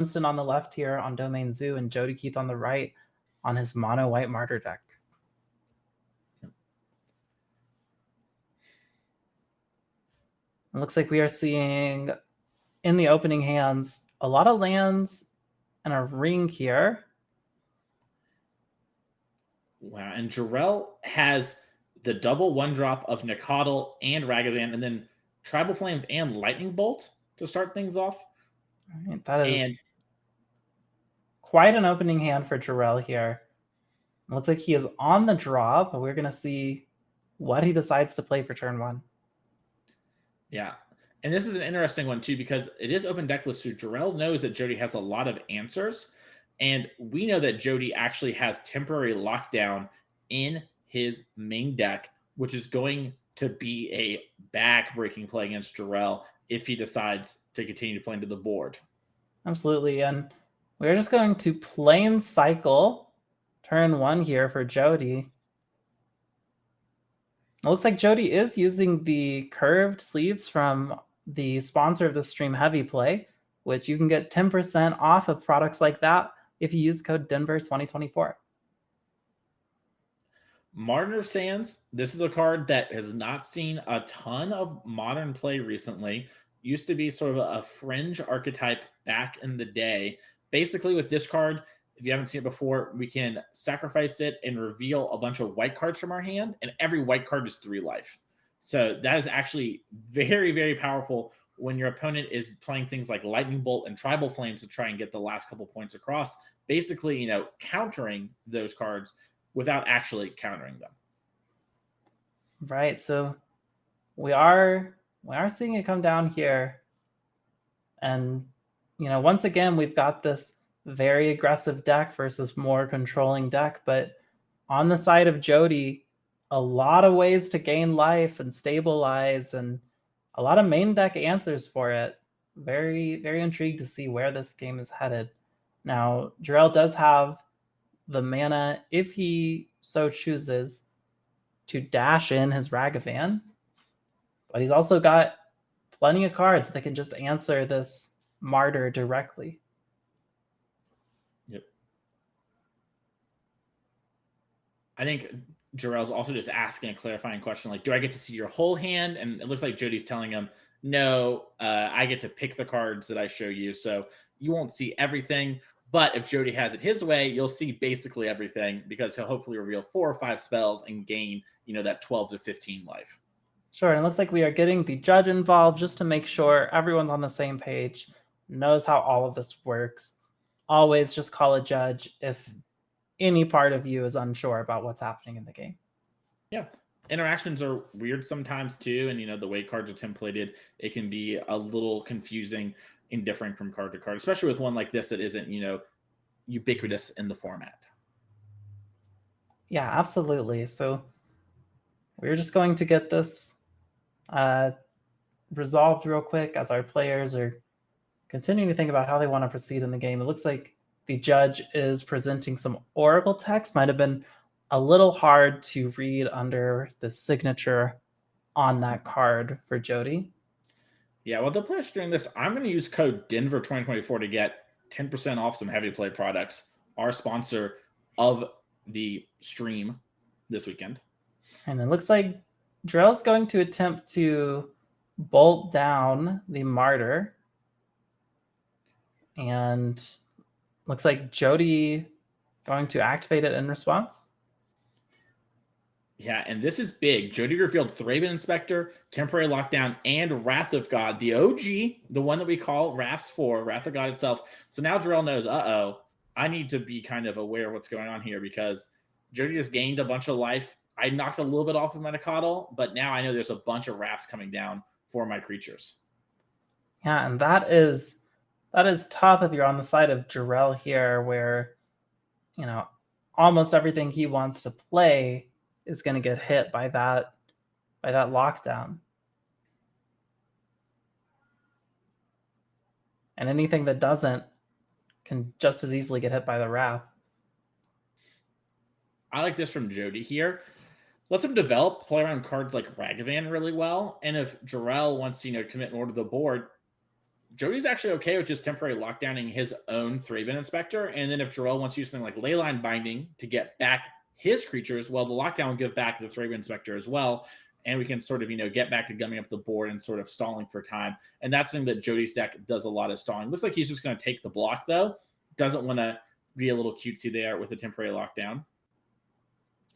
Winston on the left here on Domain Zoo, and Jody Keith on the right on his mono white Martyr deck. It looks like we are seeing in the opening hands a lot of lands and a ring here. Wow, and Jarel has the double 1-drop of Nicodle and Ragavan, and then Tribal Flames and Lightning Bolt to start things off. Right, that is quite an opening hand for Jarel here. It looks like he is on the draw, but we're going to see what he decides to play for turn 1. Yeah, and this is an interesting one too, because it is open decklist, so Jarel knows that Jody has a lot of answers, and we know that Jody actually has temporary lockdown in his main deck, which is going to be a back-breaking play against Jarel if he decides to continue to play into the board. Absolutely, and we're just going to plain cycle turn 1 here for Jody. It looks like Jody is using the curved sleeves from the sponsor of the stream, Heavy Play, which you can get 10% off of products like that if you use code Denver2024. Martyr Sands, this is a card that has not seen a ton of modern play recently. Used to be sort of a fringe archetype back in the day. Basically, with this card, if you haven't seen it before, we can sacrifice it and reveal a bunch of white cards from our hand, and every white card is 3 life. So that is actually very, very powerful when your opponent is playing things like Lightning Bolt and Tribal Flames to try and get the last couple points across, basically, countering those cards without actually countering them. Right, so we are seeing it come down here. And, once again, we've got this very aggressive deck versus more controlling deck. But on the side of Jody, a lot of ways to gain life and stabilize, and a lot of main deck answers for it. Very, very intrigued to see where this game is headed. Now, Jarel does have the mana, if he so chooses, to dash in his Ragavan. But he's also got plenty of cards that can just answer this Martyr directly. Yep. I think Jarel's also just asking a clarifying question, like, do I get to see your whole hand? And it looks like Jody's telling him, no, I get to pick the cards that I show you, so you won't see everything. But if Jody has it his way, you'll see basically everything, because he'll hopefully reveal 4 or 5 spells and gain, that 12 to 15 life. Sure, and it looks like we are getting the judge involved just to make sure everyone's on the same page, knows how all of this works. Always just call a judge if any part of you is unsure about what's happening in the game. Yeah. Interactions are weird sometimes too, and the way cards are templated, it can be a little confusing and different from card to card, especially with one like this that isn't, ubiquitous in the format. Yeah, absolutely. So we're just going to get this resolved real quick as our players are continuing to think about how they want to proceed in the game. It looks like the judge is presenting some Oracle text. Might have been a little hard to read under the signature on that card for Jody. Yeah, well, the players doing this, I'm going to use code Denver2024 to get 10% off some Heavy Play products, our sponsor of the stream this weekend. And it looks like Jarel's going to attempt to bolt down the Martyr. And looks like Jody going to activate it in response. Yeah, and this is big. Jody revealed Thraben Inspector, Temporary Lockdown, and Wrath of God, the OG, the one that we call Wraths 4, Wrath of God itself. So now Jarel knows, I need to be kind of aware of what's going on here, because Jody just gained a bunch of life. I knocked a little bit off of my Nicodle, but now I know there's a bunch of Wraths coming down for my creatures. Yeah, and that is tough if you're on the side of Jarel here, where, almost everything he wants to play is going to get hit by that lockdown. And anything that doesn't can just as easily get hit by the Wrath. I like this from Jody here. Lets him develop, play around cards like Ragavan really well. And if Jarel wants to, commit more to the board, Jody's actually okay with just temporary lockdowning his own 3-bin inspector. And then if Jarel wants to use something like Leyline Binding to get back his creatures, well, the lockdown will give back the 3-bin inspector as well. And we can sort of, get back to gumming up the board and sort of stalling for time. And that's something that Jody's deck does a lot of stalling. Looks like he's just going to take the block, though. Doesn't want to be a little cutesy there with a temporary lockdown.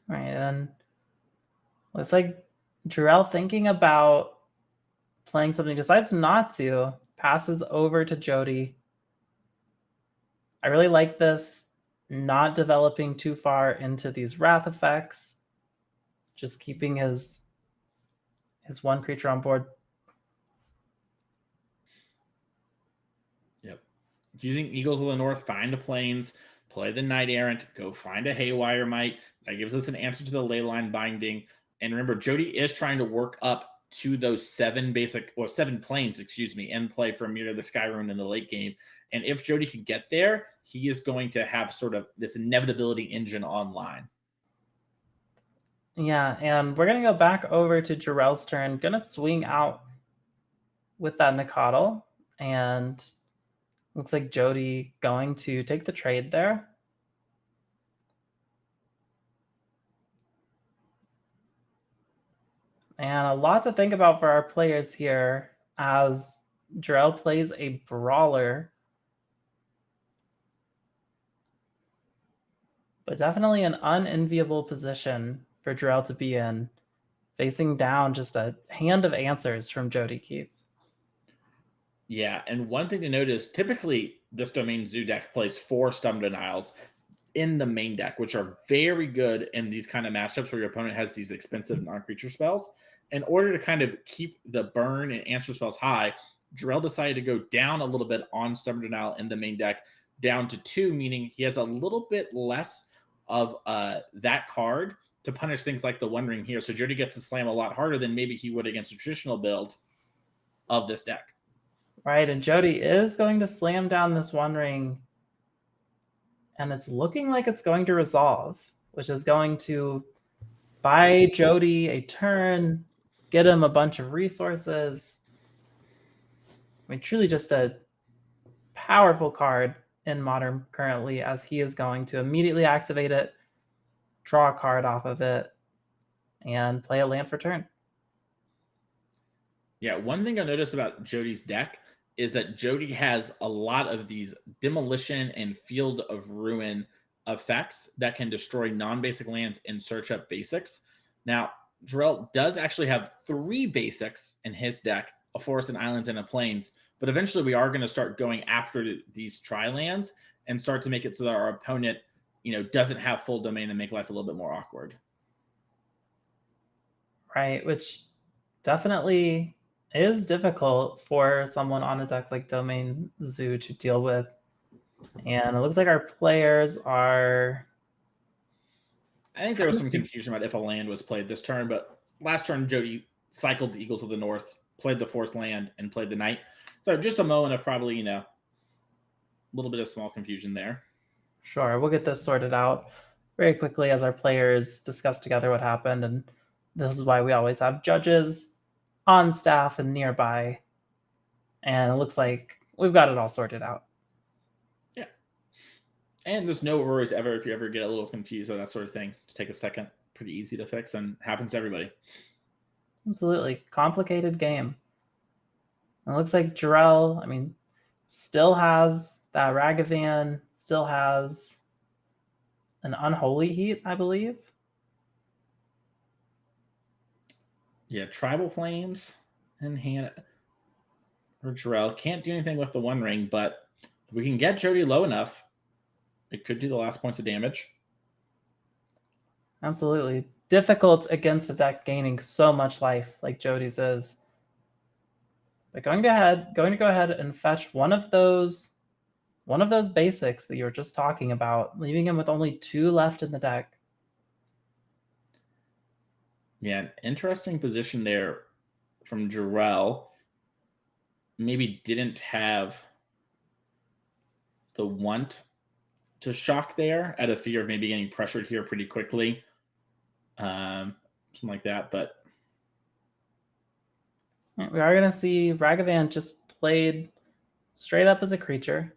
Right, and looks like Jarel thinking about playing something, decides not to, passes over to Jody. I really like this, not developing too far into these wrath effects, just keeping his one creature on board. Yep. Using Eagles of the North, find the plains, play the Knight Errant, go find a Haywire Mite. That gives us an answer to the Leyline Binding. And remember, Jody is trying to work up to those 7 plains, in play for Mirror the Skyrune in the late game. And if Jody can get there, he is going to have sort of this inevitability engine online. Yeah, and we're going to go back over to Jarel's turn. Going to swing out with that Nicodle. And looks like Jody going to take the trade there. And a lot to think about for our players here as Jarel plays a Brawler. But definitely an unenviable position for Jarel to be in, facing down just a hand of answers from Jody Keith. Yeah, and one thing to note is typically this Domain Zoo deck plays 4 Stun Denials in the main deck, which are very good in these kind of matchups where your opponent has these expensive non-creature spells. In order to kind of keep the burn and answer spells high, Jarel decided to go down a little bit on Stubborn Denial in the main deck, down to 2, meaning he has a little bit less of that card to punish things like the One Ring here. So Jody gets to slam a lot harder than maybe he would against a traditional build of this deck. Right, and Jody is going to slam down this One Ring, and it's looking like it's going to resolve, which is going to buy Jody a turn, get him a bunch of resources. I mean, truly just a powerful card in Modern currently, as he is going to immediately activate it, draw a card off of it, and play a land for turn. Yeah, one thing I noticed about Jody's deck is that Jody has a lot of these demolition and Field of Ruin effects that can destroy non-basic lands and search up basics. Now, Jarel does actually have 3 basics in his deck, a forest and islands and a plains, but eventually we are going to start going after these tri-lands and start to make it so that our opponent, doesn't have full domain and make life a little bit more awkward. Right, which definitely is difficult for someone on a deck like Domain Zoo to deal with. And it looks like our players are... I think there was some confusion about if a land was played this turn, but last turn Jody cycled the Eagles of the North, played the 4th land, and played the Knight. So just a moment of probably, a little bit of small confusion there. Sure, we'll get this sorted out very quickly as our players discuss together what happened. And this is why we always have judges on staff and nearby. And it looks like we've got it all sorted out. Yeah. And there's no worries ever if you ever get a little confused or that sort of thing. Just take a second. Pretty easy to fix and happens to everybody. Absolutely. Complicated game. And it looks like Jarel, still has that Ragavan, still has an Unholy Heat, I believe. Yeah, Tribal Flames in hand. Or Jarel can't do anything with the One Ring, but if we can get Jody low enough, it could do the last points of damage. Absolutely. Difficult against a deck gaining so much life like Jody's is. But going to go ahead and fetch one of those basics that you were just talking about, leaving him with only 2 left in the deck. Yeah, an interesting position there from Jarel. Maybe didn't have the want to shock there out of fear of maybe getting pressured here pretty quickly. Something like that, but we are going to see Ragavan just played straight up as a creature.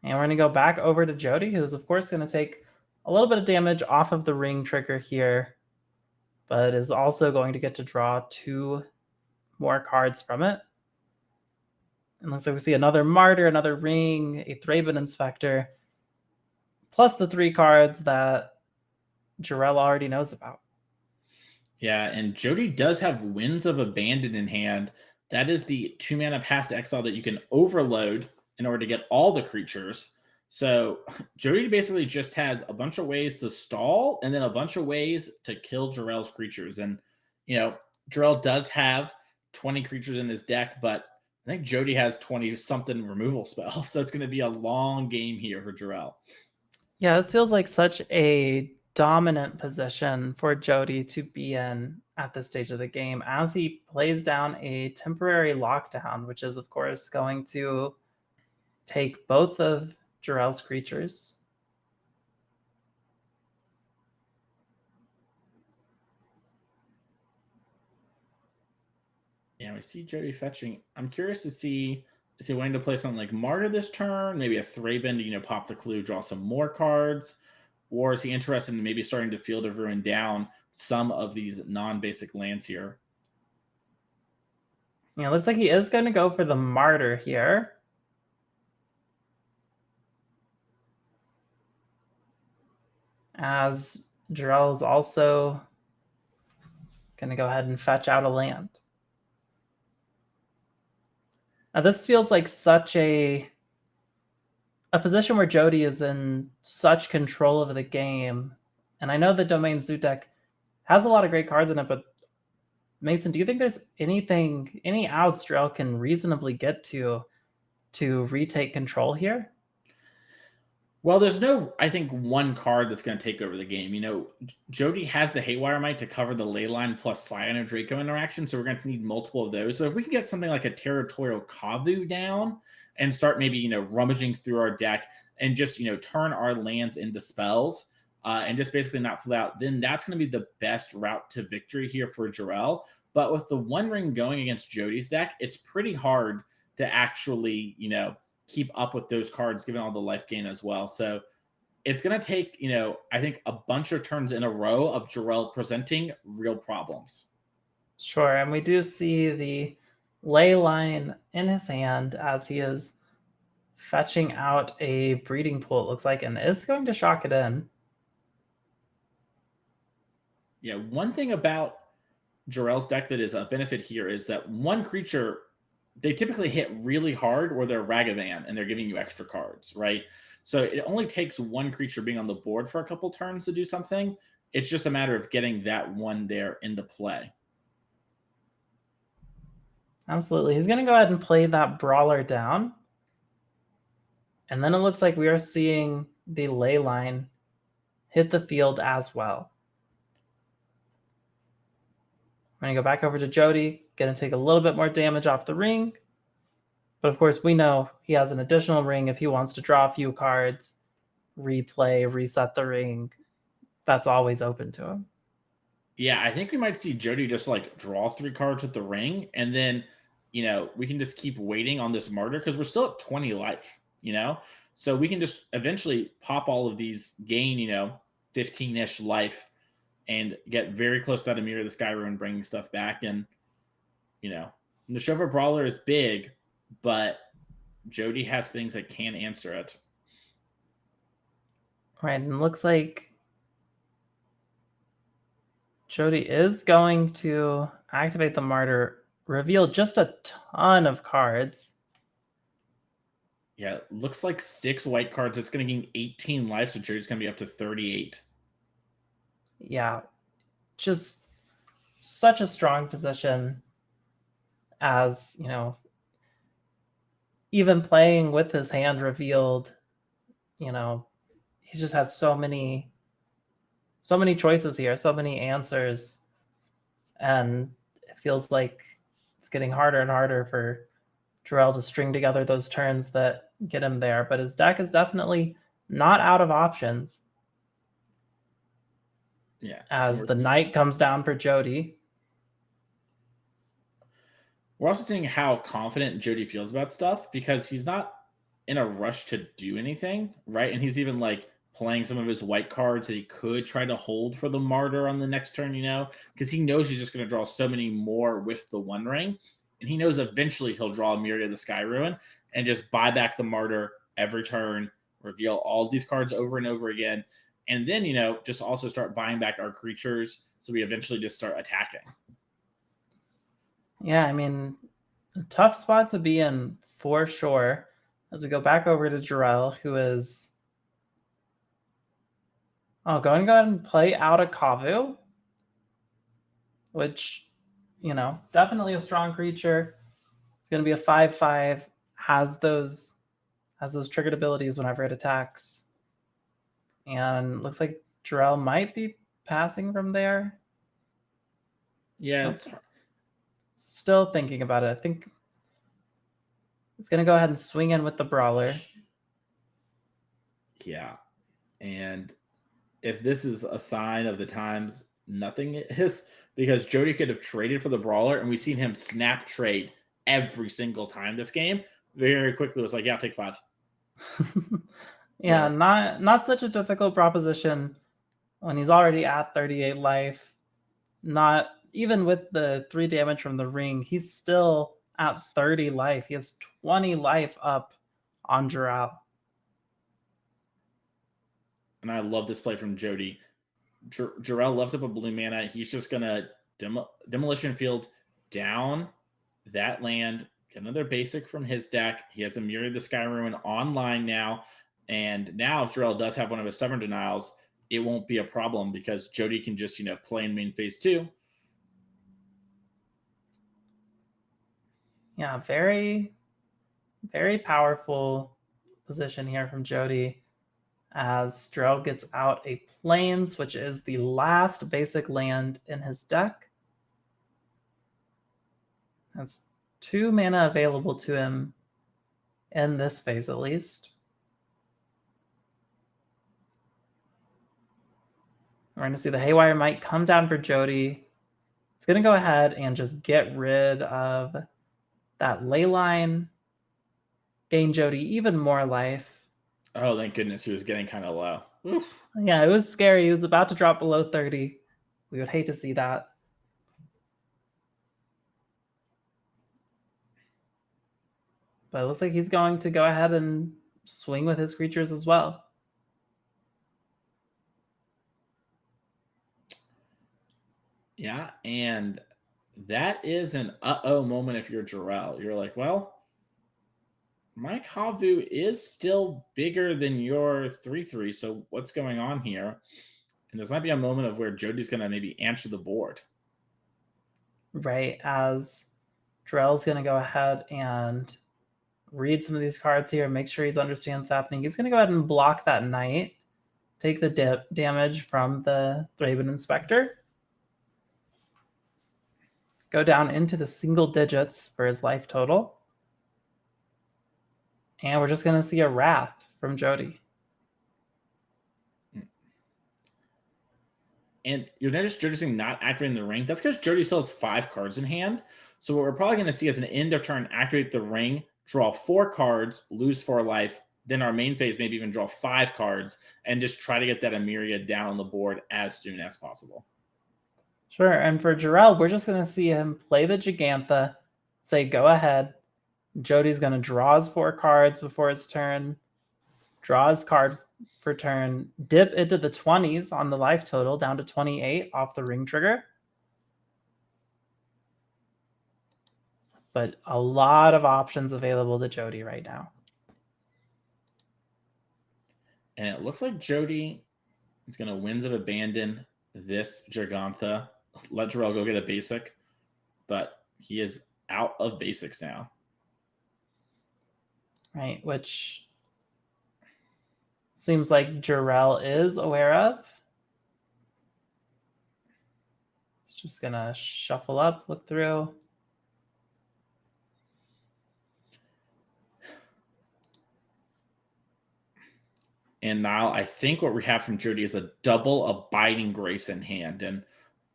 And we're going to go back over to Jody, who's of course going to take a little bit of damage off of the ring trigger here, but is also going to get to draw 2 more cards from it. And looks like we see another Martyr, another ring, a Thraben Inspector, plus the 3 cards that Jarel already knows about. Yeah, and Jody does have Winds of Abandon in hand. That is the 2-mana Path to Exile that you can overload in order to get all the creatures. So Jody basically just has a bunch of ways to stall and then a bunch of ways to kill Jarel's creatures. And, Jarel does have 20 creatures in his deck, but I think Jody has 20-something removal spells. So it's going to be a long game here for Jarel. Yeah, this feels like such a dominant position for Jody to be in at this stage of the game as he plays down a temporary lockdown, which is, of course, going to take both of Jarel's creatures. Yeah, we see Jody fetching. I'm curious to see, is he wanting to play something like Martyr this turn? Maybe a Thraben to, pop the clue, draw some more cards? Or is he interested in maybe starting to Field of Ruin down some of these non-basic lands here? Yeah, it looks like he is going to go for the Martyr here. As Jarel is also going to go ahead and fetch out a land. Now this feels like such a position where Jody is in such control of the game. And I know the Domain Zoo deck has a lot of great cards in it, but Mason, do you think there's any outs Jarel can reasonably get to retake control here? Well, there's no, I think, one card that's going to take over the game. Jody has the Haywire Might to cover the Leyline plus Scion and Draco interaction, so we're going to need multiple of those. But if we can get something like a Territorial Kavu down and start maybe, rummaging through our deck and just, turn our lands into spells and just basically not fill out, then that's going to be the best route to victory here for Jarel. But with the One Ring going against Jody's deck, it's pretty hard to actually, keep up with those cards given all the life gain as well. So it's going to take, I think a bunch of turns in a row of Jarel presenting real problems. Sure, and we do see the Leyline in his hand as he is fetching out a Breeding Pool, it looks like, and is going to shock it in. Yeah, one thing about Jarel's deck that is a benefit here is that one creature, they typically hit really hard or they're Ragavan and they're giving you extra cards, right? So it only takes one creature being on the board for a couple turns to do something. It's just a matter of getting that one there into play. Absolutely. He's going to go ahead and play that Brawler down. And then it looks like we are seeing the Leyline hit the field as well. We're going to go back over to Jody, going to take a little bit more damage off the ring. But of course, we know he has an additional ring if he wants to draw a few cards, replay, reset the ring. That's always open to him. Yeah, I think we might see Jody just draw 3 cards with the ring, and then, we can just keep waiting on this Martyr because we're still at 20 life, So we can just eventually pop all of these, gain, 15-ish life, and get very close to that Amir the Sky Ruin bringing stuff back. And, the Shova Brawler is big, but Jody has things that can answer it. Right, and it looks like Jody is going to activate the Martyr, reveal just a ton of cards. Yeah, looks like 6 white cards. It's going to gain 18 life, so Jody's going to be up to 38. Yeah, just such a strong position as, even playing with his hand revealed, he just has so many choices here, so many answers. And it feels like it's getting harder and harder for Jarel to string together those turns that get him there. But his deck is definitely not out of options. Yeah. As the Knight comes down for Jody. We're also seeing how confident Jody feels about stuff because he's not in a rush to do anything, right? And he's even like playing some of his white cards that he could try to hold for the Martyr on the next turn, because he knows he's just going to draw so many more with the One Ring. And he knows eventually he'll draw a Myriad of the Sky Ruin and just buy back the Martyr every turn, reveal all these cards over and over again. And then, just also start buying back our creatures so we eventually just start attacking. Yeah, I mean, a tough spot to be in for sure. As we go back over to Jarel, who is going to go ahead and play out a Kavu, which, definitely a strong creature. It's going to be a 5/5, has those triggered abilities whenever it attacks. And looks like Jarel might be passing from there. Yeah, still thinking about it. I think it's going to go ahead and swing in with the Brawler. Yeah. And if this is a sign of the times, nothing is, because Jody could have traded for the Brawler, and we've seen him snap trade every single time this game. Very quickly was like, yeah, take 5. Yeah, not such a difficult proposition when he's already at 38 life. Not even with the 3 damage from the ring, he's still at 30 life. He has 20 life up on Jarel. And I love this play from Jody. Jarel left up a blue mana. He's just going to Demolition Field down that land, get another basic from his deck. He has a Myriad of the Sky Ruin online now. And now if Jarel does have one of his Stubborn Denials, it won't be a problem because Jody can just, play in main phase 2. Yeah, very, very powerful position here from Jody as Jarel gets out a Plains, which is the last basic land in his deck. Has 2 mana available to him in this phase at least. We're going to see the Haywire might come down for Jody. It's going to go ahead and just get rid of that Leyline, gain Jody even more life. Oh, thank goodness he was getting kind of low. Oof. Yeah, it was scary. He was about to drop below 30. We would hate to see that. But it looks like he's going to go ahead and swing with his creatures as well. Yeah, and that is an uh-oh moment if you're Jarel. You're like, well, my Kavu is still bigger than your 3/3, so what's going on here? And this might be a moment of where Jody's going to maybe answer the board. Right, as Jarel's going to go ahead and read some of these cards here, make sure he understands what's happening. He's going to go ahead and block that Knight, take the damage from the Thraben Inspector, go down into the single digits for his life total. And we're just going to see a Wrath from Jody. And you're noticing not activating the ring. That's because Jody still has 5 cards in hand. So what we're probably going to see is an end of turn, activate the ring, draw 4 cards, lose 4 life. Then our main phase maybe even draw 5 cards and just try to get that Myriad down on the board as soon as possible. Sure, and for Jarel, we're just going to see him play the Gigantha, say go ahead. Jody's going to draw his 4 cards before his turn, draw his card for turn, dip into the 20s on the life total, down to 28 off the ring trigger. But a lot of options available to Jody right now. And it looks like Jody is going to Winds of Abandon this Gigantha. Let Jarel go get a basic. But he is out of basics now. Right, which seems like Jarel is aware of. It's just going to shuffle up, look through. And now I think what we have from Jody is a double Abiding Grace in hand. And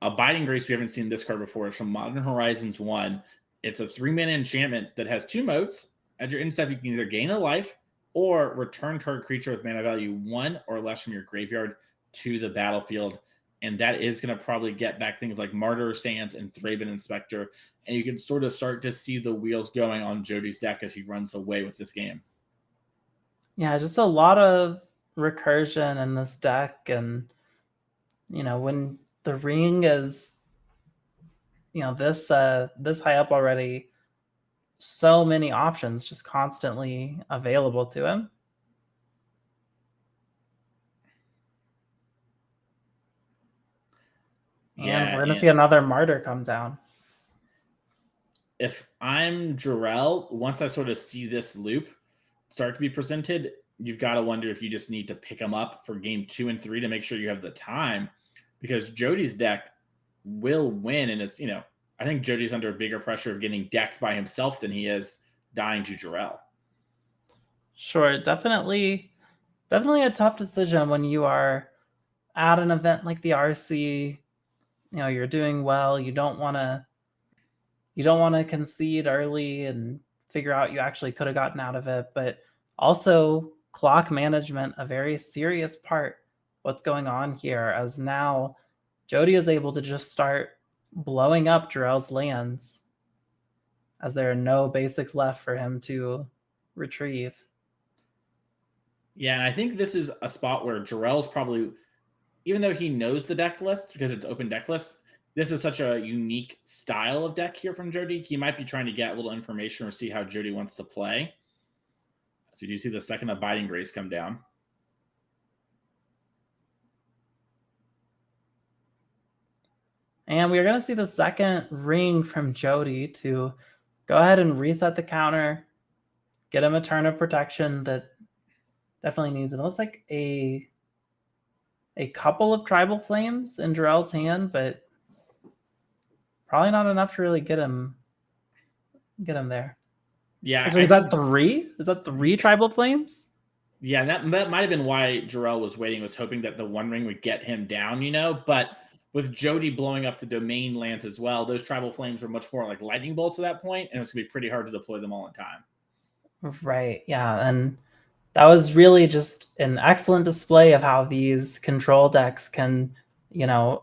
Abiding Grace, we haven't seen this card before. It's from Modern Horizons 1. It's a 3-mana enchantment that has 2 modes. At your end step, you can either gain a life or return target creature with mana value 1 or less from your graveyard to the battlefield. And that is going to probably get back things like Martyr, Sands, and Thraben Inspector. And you can sort of start to see the wheels going on Jody's deck as he runs away with this game. Yeah, just a lot of recursion in this deck. And, when the ring is, this high up already, so many options just constantly available to him. And we're going to see another Martyr come down. If I'm Jarel, once I sort of see this loop start to be presented, you've got to wonder if you just need to pick them up for game 2 and 3 to make sure you have the time, because Jody's deck will win. And it's, I think Jody's under a bigger pressure of getting decked by himself than he is dying to Jarel. Sure, definitely a tough decision when you are at an event like the RC. You're doing well. You don't want to concede early and figure out you actually could have gotten out of it, but also clock management, a very serious part what's going on here, as now Jody is able to just start blowing up Jarel's lands as there are no basics left for him to retrieve. Yeah, and I think this is a spot where Jarel's probably, even though he knows the deck list because it's open deck list, this is such a unique style of deck here from Jody. He might be trying to get a little information or see how Jody wants to play. So you do see the second Abiding Grace come down. And we're going to see the second ring from Jody to go ahead and reset the counter, get him a turn of protection that definitely needs it. It looks like a couple of Tribal Flames in Jarel's hand, but probably not enough to really get him there. Yeah. Actually, is that 3? Is that 3 Tribal Flames? Yeah, that might have been why Jarel was waiting, was hoping that the One Ring would get him down, But with Jody blowing up the domain lands as well, those Tribal Flames were much more like lightning bolts at that point, and it was going to be pretty hard to deploy them all in time. Right, yeah, and that was really just an excellent display of how these control decks can,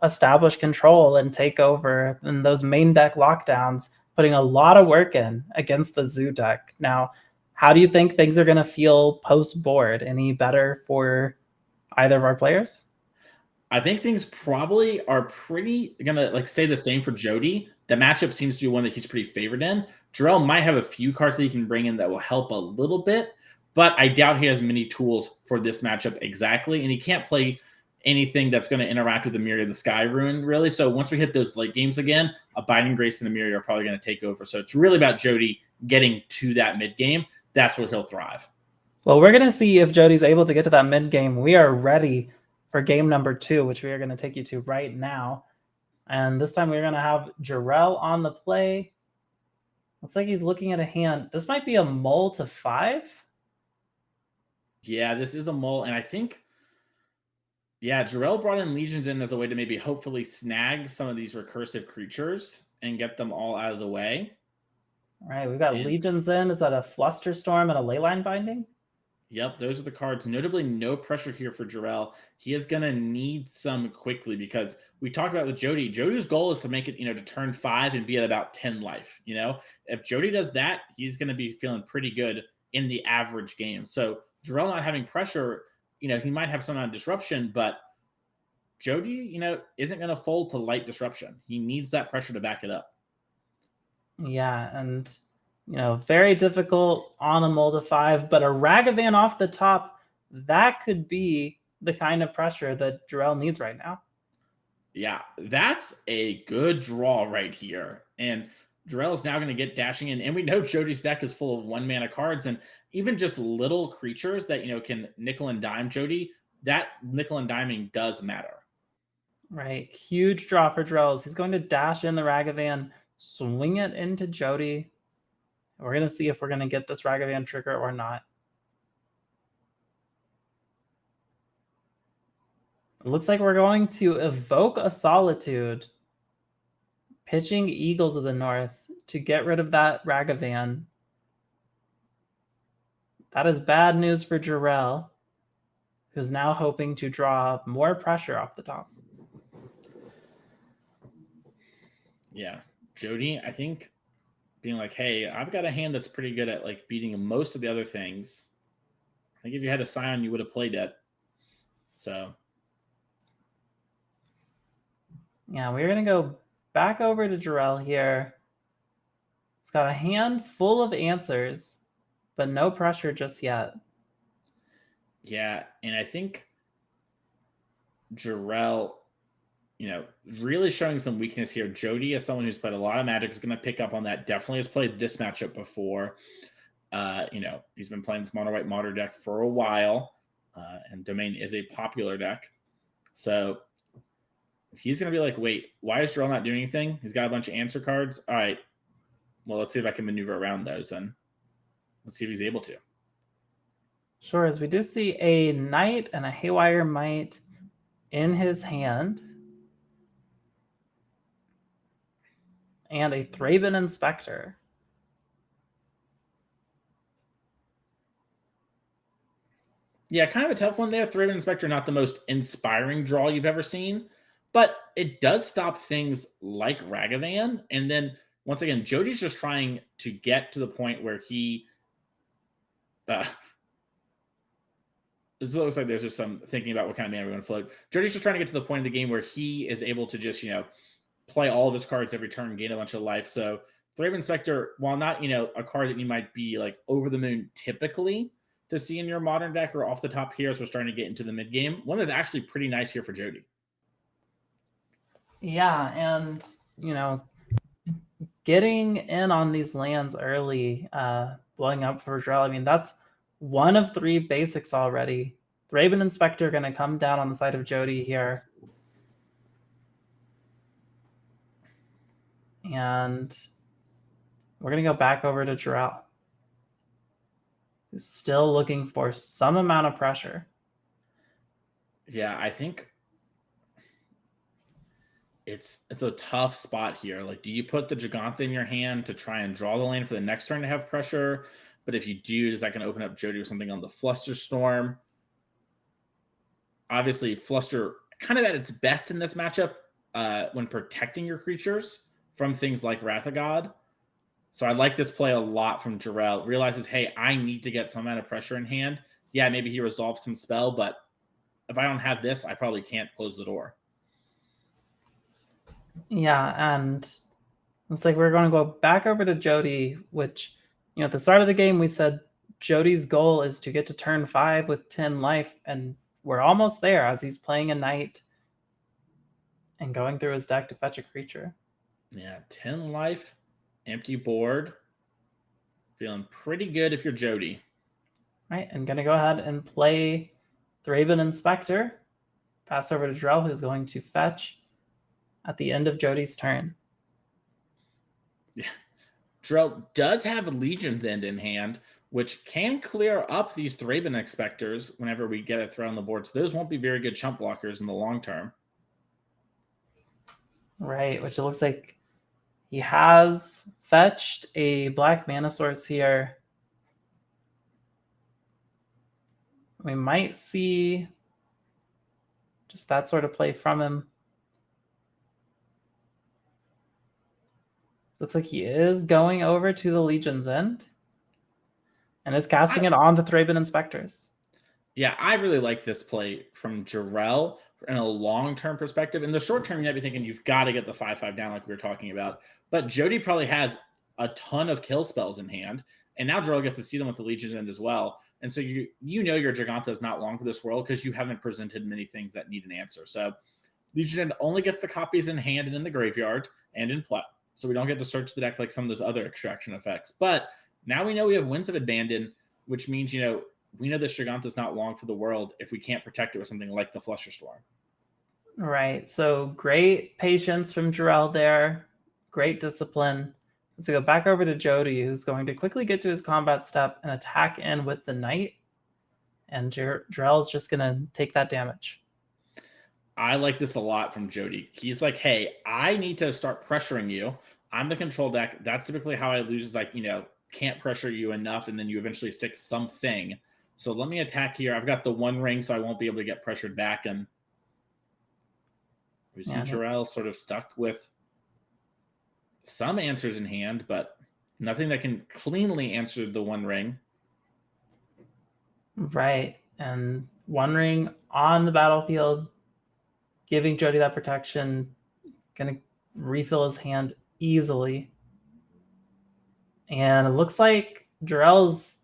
establish control and take over, and those main deck lockdowns, putting a lot of work in against the Zoo deck. Now, how do you think things are going to feel post-board? Any better for either of our players? I think things probably are pretty going to stay the same for Jody. The matchup seems to be one that he's pretty favored in. Jarel might have a few cards that he can bring in that will help a little bit, but I doubt he has many tools for this matchup exactly, and he can't play anything that's going to interact with the Mirror of the Sky Ruin, really. So once we hit those late games again, Abiding Grace and the Mirror are probably going to take over. So it's really about Jody getting to that mid game. That's where he'll thrive. Well, we're going to see if Jody's able to get to that mid game. We are ready for game number 2, which we are going to take you to right now. And this time we're going to have Jarel on the play. Looks like he's looking at a hand. This might be a mull to 5. Yeah, this is a mull. And I think, Jarel brought in Legions in as a way to maybe hopefully snag some of these recursive creatures and get them all out of the way. All right, we've got Legions in. Is that a Flusterstorm and a Leyline Binding? Yep, those are the cards. Notably, no pressure here for Jarel. He is going to need some quickly because we talked about with Jody. Jody's goal is to make it, to turn 5 and be at about 10 life. If Jody does that, he's going to be feeling pretty good in the average game. So Jarel not having pressure, he might have some amount of disruption, but Jody, isn't going to fold to light disruption. He needs that pressure to back it up. Yeah, and very difficult on a mull to 5, but a Ragavan off the top, that could be the kind of pressure that Jarel needs right now. Yeah, that's a good draw right here. And Jarel is now going to get dashing in. And we know Jody's deck is full of 1-mana cards, and even just little creatures that, can nickel and dime Jody, that nickel and diming does matter. Right, huge draw for Jarel. He's going to dash in the Ragavan, swing it into Jody. We're going to see if we're going to get this Ragavan trigger or not. It looks like we're going to evoke a Solitude, pitching Eagles of the North to get rid of that Ragavan. That is bad news for Jarel, who's now hoping to draw more pressure off the top. Yeah, Jody, I think being like, hey, I've got a hand that's pretty good at like beating most of the other things. I think if you had a Scion, you would have played it. So yeah, we're gonna go back over to Jarel here. He's got a hand full of answers, but no pressure just yet. Yeah, and I think Jarel, really showing some weakness here. Jody, as someone who's played a lot of Magic, is going to pick up on that. Definitely has played this matchup before. He's been playing this mono white Martyr deck for a while, and Domain is a popular deck. So he's going to be like, wait, why is Jarel not doing anything? He's got a bunch of answer cards. All right, well, let's see if I can maneuver around those, and let's see if he's able to. Sure, as we do see a Knight and a Haywire Might in his hand, and a Thraben Inspector. Yeah, kind of a tough one there. Thraben Inspector, not the most inspiring draw you've ever seen, but it does stop things like Ragavan. And then, once again, Jody's just trying to get to the point where he... this looks like there's just some thinking about what kind of mana we're going to float. Jody's just trying to get to the point of the game where he is able to just, play all of his cards every turn, gain a bunch of life. So Thraben Inspector, while not, a card that you might be like over the moon typically to see in your modern deck or off the top here as we're starting to get into the mid game, one that's actually pretty nice here for Jody. Yeah, and getting in on these lands early, blowing up for Jarel. I mean, that's one of 3 basics already. Thraben Inspector going to come down on the side of Jody here. And we're going to go back over to Jarel, who's still looking for some amount of pressure. Yeah, I think it's a tough spot here. Like, do you put the Gigantha in your hand to try and draw the lane for the next turn to have pressure? But if you do, is that going to open up Jody with something on the Flusterstorm? Obviously, Fluster kind of at its best in this matchup when protecting your creatures from things like Wrath of God. So I like this play a lot from Jarel. Realizes, hey, I need to get some amount of pressure in hand. Yeah, maybe he resolves some spell, but if I don't have this, I probably can't close the door. Yeah, and it's like we're going to go back over to Jody, which, at the start of the game, we said Jody's goal is to get to turn 5 with 10 life, and we're almost there as he's playing a Knight and going through his deck to fetch a creature. Yeah, 10 life, empty board. Feeling pretty good if you're Jody. Right, I'm going to go ahead and play Thraben Inspector. Pass over to Jarel, who's going to fetch at the end of Jody's turn. Yeah. Jarel does have a Legion's End in hand, which can clear up these Thraben Inspectors whenever we get a throw on the board. So those won't be very good chump blockers in the long term. Right, which it looks like he has fetched a black mana source here. We might see just that sort of play from him. Looks like he is going over to the Legion's End and is casting it on the Thraben Inspectors. Yeah, I really like this play from Jarel in a long-term perspective. In the short term, you might be thinking you've got to get the 5/5 down like we were talking about. But Jody probably has a ton of kill spells in hand, and now Jarel gets to see them with the Legion's End as well. And so your Gigantha is not long for this world because you haven't presented many things that need an answer. So Legion's End only gets the copies in hand and in the graveyard and in play. So we don't get to search the deck like some of those other extraction effects. But now we know we have Winds of Abandon, which means, we know this Gigantha is not long for the world if we can't protect it with something like the Flusterstorm. Right. So great patience from Jarel there. Great discipline. So we go back over to Jody, who's going to quickly get to his combat step and attack in with the Knight. And Jarel is just going to take that damage. I like this a lot from Jody. He's like, hey, I need to start pressuring you I'm the control deck. That's typically how I lose, is like, can't pressure you enough, and then you eventually stick something. So let me attack here. I've got the one ring, so I won't be able to get pressured back. And we see Jarel sort of stuck with some answers in hand, but nothing that can cleanly answer the one ring. Right. And one ring on the battlefield, giving Jody that protection, gonna refill his hand easily. And it looks like Jarel's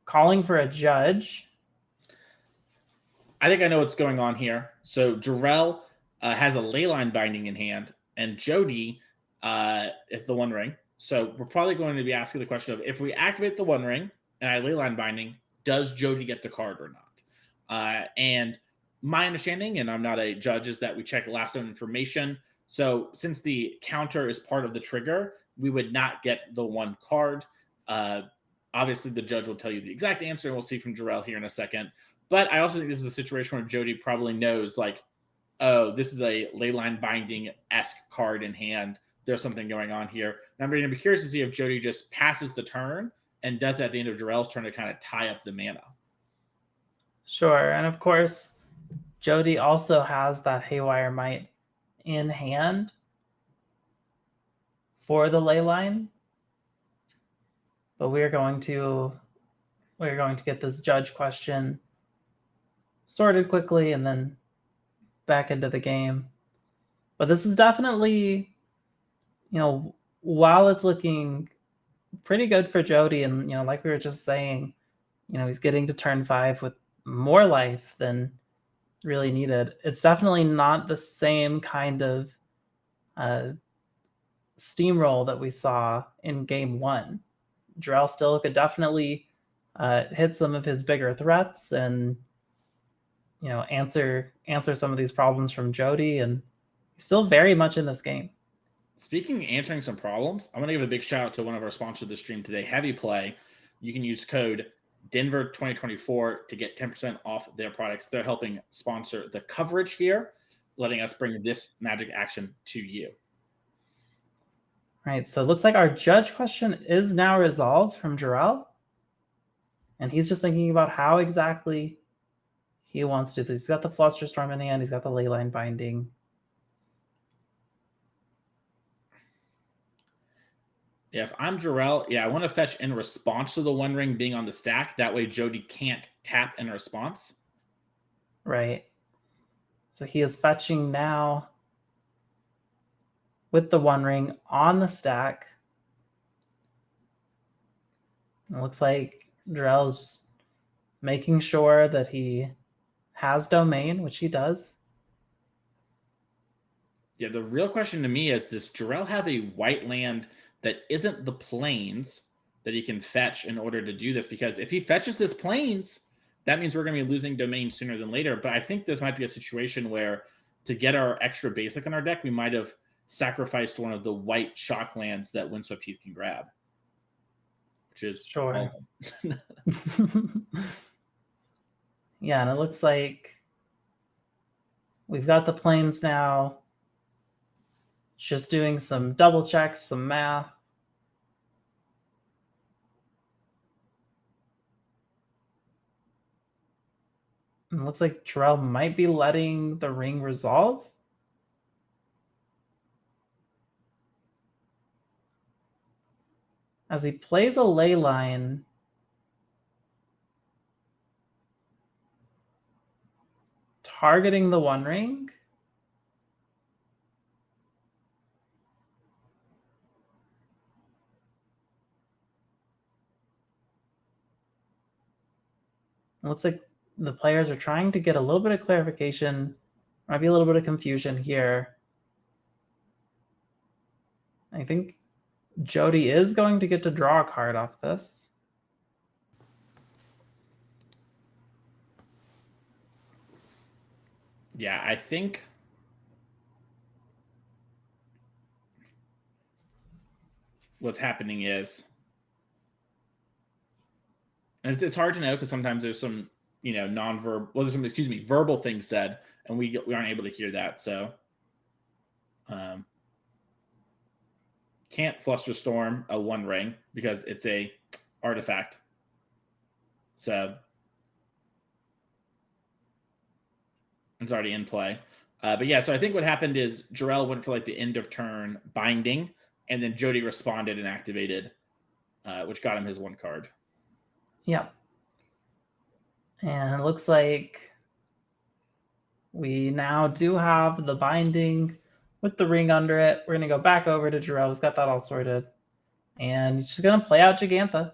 calling for a judge. I think I know what's going on here. So Jarel has a leyline binding in hand, and Jody is the one ring. So we're probably going to be asking the question of, if we activate the one ring and I leyline binding, does Jody get the card or not? And my understanding, and I'm not a judge, is that we check last known information. So since the counter is part of the trigger, we would not get the one card. Obviously, the judge will tell you the exact answer, and we'll see from Jarel here in a second. But I also think this is a situation where Jody probably knows, like, oh, this is a leyline binding-esque card in hand. There's something going on here. And I'm going to be curious to see if Jody just passes the turn and does that at the end of Jarel's turn to kind of tie up the mana. Sure. And of course, Jody also has that Haywire Might in hand for the leyline. But we're going to get this judge question sorted quickly and then back into the game. But this is definitely, while it's looking pretty good for Jody, and like we were just saying, he's getting to turn 5 with more life than really needed. It's definitely not the same kind of steamroll that we saw in game 1. Jarel still could definitely hit some of his bigger threats and answer some of these problems from Jody, and he's still very much in this game. Speaking of answering some problems, I want to give a big shout out to one of our sponsors of the stream today, Heavy Play. You can use code Denver 2024 to get 10% off their products. They're helping sponsor the coverage here, letting us bring this Magic action to you. Right, so it looks like our judge question is now resolved from Jarel. And he's just thinking about how exactly he wants to do this. He's got the Flusterstorm in hand. He's got the Leyline Binding. Yeah, if I'm Jarel, I want to fetch in response to the one ring being on the stack. That way Jody can't tap in response. Right. So he is fetching now with the one ring on the stack. It looks like Jarel's making sure that he has domain, which he does. Yeah, the real question to me is, does Jarel have a white land that isn't the plains that he can fetch in order to do this? Because if he fetches this plains, that means we're going to be losing domain sooner than later. But I think this might be a situation where, to get our extra basic in our deck, we might have sacrificed one of the white shock lands that Windswept Heath can grab, which is sure. Yeah, and it looks like we've got the plains now. Just doing some double checks, some math. It looks like Jarel might be letting the ring resolve. As he plays a ley line, targeting the one ring. It looks like the players are trying to get a little bit of clarification. Might be a little bit of confusion here. I think Jody is going to get to draw a card off this. Yeah, I think what's happening is, and it's hard to know because sometimes there's some, non-verbal, there's some, verbal things said, and we aren't able to hear that. So, can't Flusterstorm a One Ring because it's a artifact. So it's already in play. But yeah, so I think what happened is Jarel went for like the end of turn binding, and then Jody responded and activated, which got him his 1 card. Yep. And it looks like we now do have the binding with the ring under it. We're going to go back over to Jarel. We've got that all sorted. And he's just going to play out Gigantha.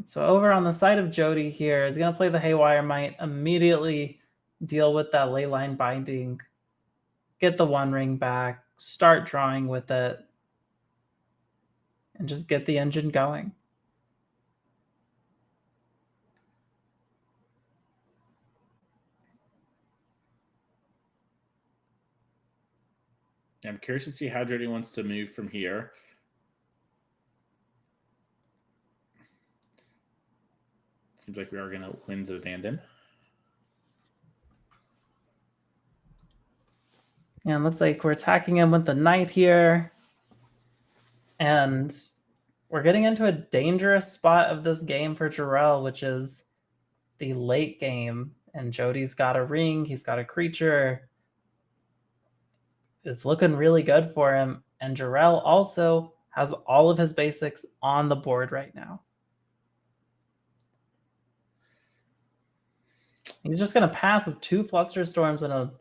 So over on the side of Jody here is going to play the Haywire Might, immediately deal with that Leyline binding, get the 1 ring back, start drawing with it, and just get the engine going. I'm curious to see how Jody wants to move from here. Seems like we are going to Winds of Abandon. And looks like we're attacking him with the Knight here. And we're getting into a dangerous spot of this game for Jarel, which is the late game. And Jody's got a ring, he's got a creature. It's looking really good for him. And Jarel also has all of his basics on the board right now. He's just going to pass with 2 Flusterstorms and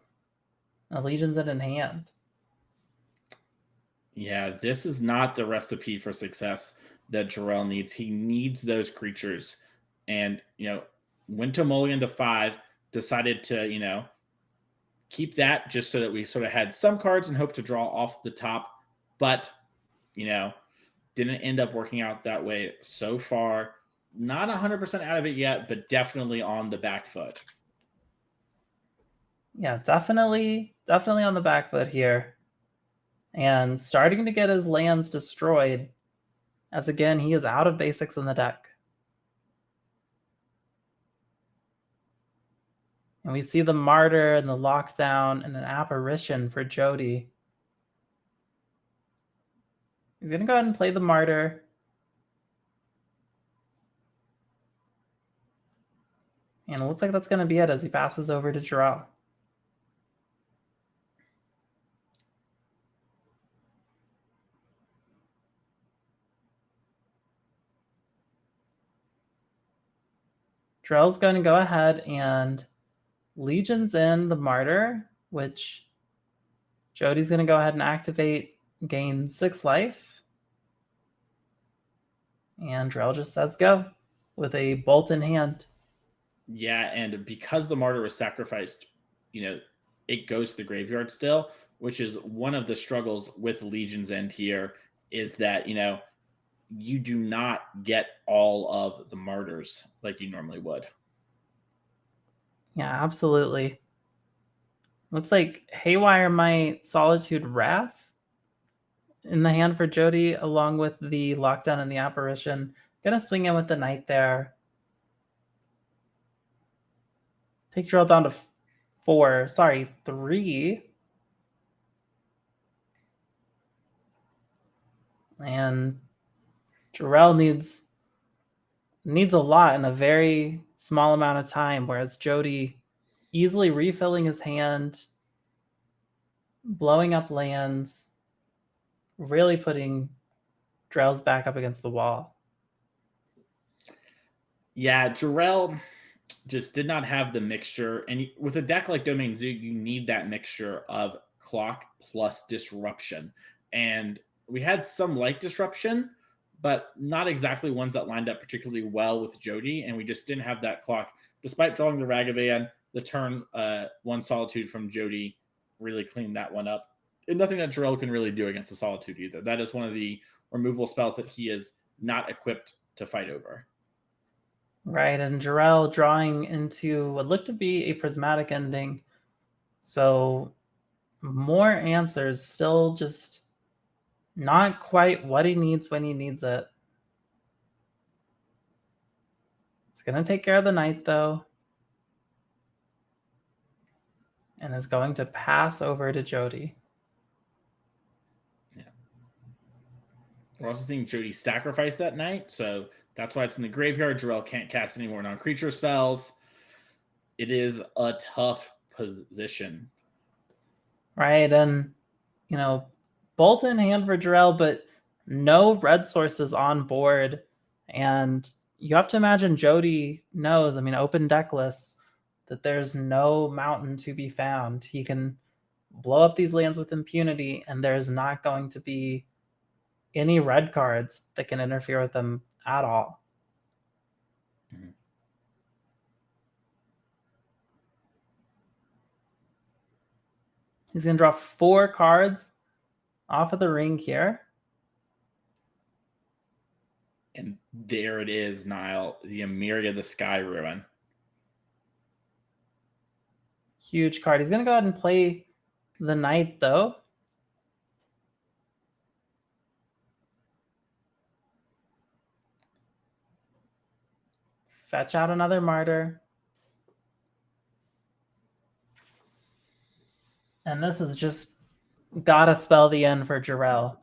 a Legion's in hand. Yeah, this is not the recipe for success that Jarel needs. He needs those creatures. And, went to Mulligan to 5, decided to, keep that just so that we sort of had some cards and hope to draw off the top. But, didn't end up working out that way so far. Not 100% out of it yet, but definitely on the back foot. Yeah, definitely on the back foot here. And starting to get his lands destroyed, as again, he is out of basics in the deck. And we see the Martyr and the Lockdown and an Apparition for Jody. He's going to go ahead and play the Martyr. And it looks like that's going to be it as he passes over to Jarel. Jarel's going to go ahead and Legion's in the Martyr, which Jody's going to go ahead and activate, gain 6 life. And Jarel just says go with a bolt in hand. Yeah, and because the Martyr was sacrificed, it goes to the graveyard still, which is one of the struggles with Legion's End here, is that, you do not get all of the Martyrs like you normally would. Yeah, absolutely. Looks like Haywire Might, Solitude, Wrath in the hand for Jody, along with the Lockdown and the Apparition. Gonna swing in with the Knight there. Take Jarel down to 3. And Jarel needs a lot in a very small amount of time, whereas Jody easily refilling his hand, blowing up lands, really putting Jarel's back up against the wall. Yeah, Jarel just did not have the mixture. And with a deck like Domain Zoo, you need that mixture of clock plus disruption. And we had some light disruption, but not exactly ones that lined up particularly well with Jody. And we just didn't have that clock. Despite drawing the Ragavan, the turn 1 Solitude from Jody really cleaned that one up. And nothing that Jarel can really do against the Solitude either. That is one of the removal spells that he is not equipped to fight over. Right, and Jarel drawing into what looked to be a prismatic ending. So more answers, still just not quite what he needs when he needs it. It's going to take care of the Knight, though. and is going to pass over to Jody. Yeah. We're also seeing Jody sacrifice that knight, so that's why it's in the graveyard. Jarel can't cast any more non-creature spells. It is a tough position. Right, and, you know, bolt in hand for Jarel, but no red sources on board. And you have to imagine Jody knows, I mean, open deck lists, that there's no mountain to be found. He can blow up these lands with impunity, and there's not going to be any red cards that can interfere with them at all. Mm-hmm. He's going to draw 4 cards off of the ring here. And there it is, Niall. The Emeria, the Sky Ruin. Huge card. He's going to go ahead and play the knight, though. Fetch out another Martyr. And this is just gotta spell the end for Jarel.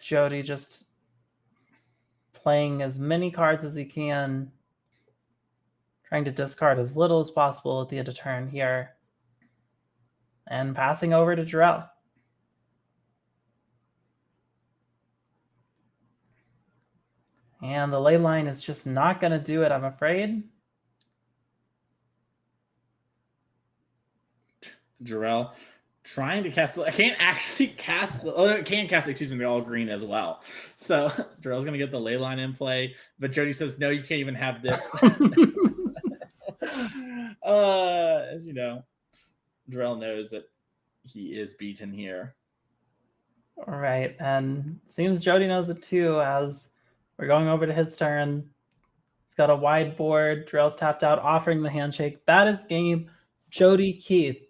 Jody just playing as many cards as he can, trying to discard as little as possible at the end of turn here, and passing over to Jarel. And the ley line is just not going to do it, I'm afraid. Jarel trying to cast I can't actually cast it can cast it, excuse me, they're all green as well. So Jarel's gonna get the ley line in play, but Jody says no, you can't even have this. As you know, Jarel knows that he is beaten here. All right, and seems Jody knows it too, as we're going over to his turn. He's got a wide board. Jarel's tapped out, offering the handshake. That is game. Jody, Keith,